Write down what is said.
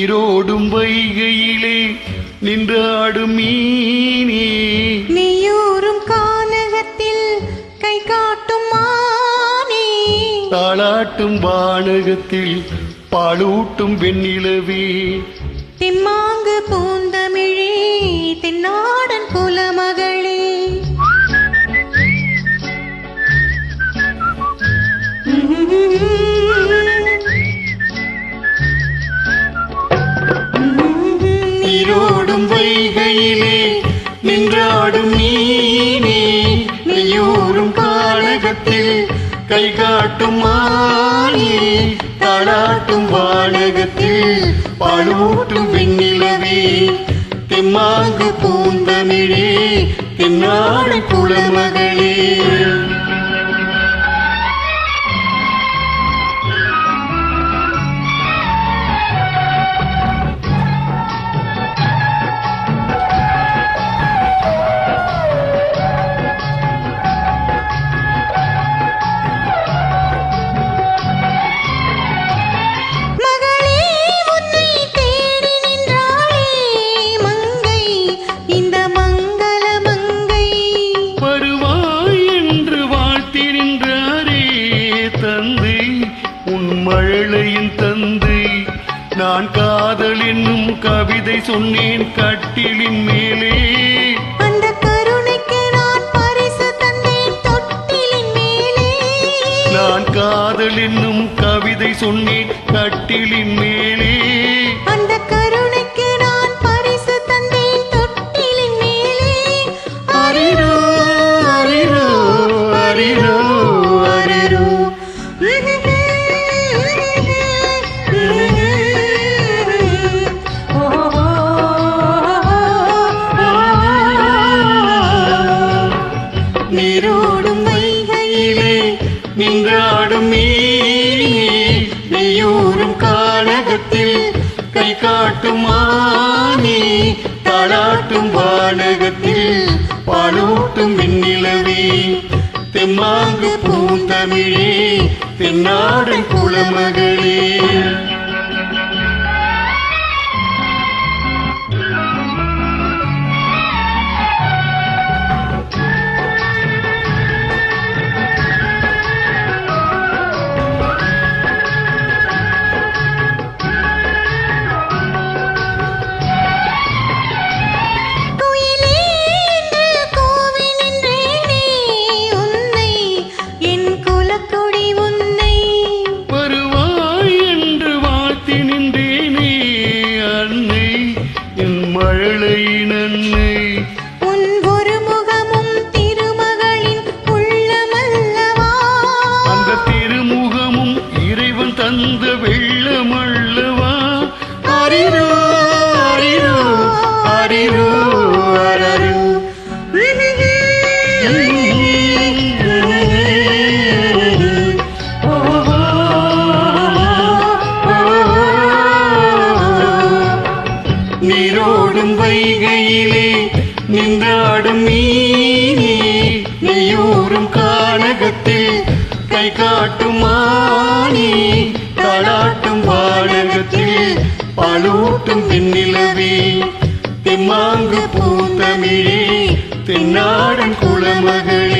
நீரோடும் வைகையிலே நின்றாடும் மீனே, நீயூரும் கானகத்தில் கை காட்டும் மானே, தாளாட்டும் வானகத்தில் பாலூட்டும் வெண்ணிலவே, திம்மாங்கு பூந்தமிழே தென்னாடன் குலமகளே. நீரோடும் வைகையிலே நின்றாடும் மீனே, நீயூரும் கானகத்தில் கை காட்டும் மானே, தாளாட்டும் வானகத்தில் பாலூட்டும் வெண்ணிலவே, தெம்மாங்கு பூந்தமிழே தென்னாடன் குலமகளே. மழலையின் தந்தை நான் காதல் என்னும் கவிதை சொன்னேன் கட்டிலின் மேலே, அந்த கருணைக்கு நான் பரிசு தந்தேன் தொட்டிலின் மேலே. நான் காதல் என்னும் கவிதை சொன்னேன் கட்டிலின் மேலே, அந்த கருணைக்கு நான் பரிசு தந்தேன் தொட்டிலின் மேலே. அரிரோ அரிரோ அரிரோ அரிரோ. நீரோடும் வைகையிலே நின்றாடும் மீனே, நீயூரும் கானகத்தில் கை காட்டும் மானே, தாளாட்டும் வானகத்தில் பாலூட்டும் வெண்ணிலவே, தெம்மாங்கு பூந்தமிழே தென்னாடன் குலமகளே. மழலையின் அன்னை உன் ஒரு முகமும் திருமகளின் உள்ளமல்லவா, அந்த திருமுகமும் இறைவன் தந்த வெள்ளமல்லவா. அரிரோ அரிரோ அரிரோ அரரோ. நீரோடும் வைகையிலே நின்றாடும் மீனே, நீயூரும் கானகத்தில் கை காட்டும் மானே, தாளாட்டும் வானகத்தில் பாலூட்டும் வெண்ணிலவே, தெம்மாங்கு பூந்தமிழே தென்னாடன் குலமகளே.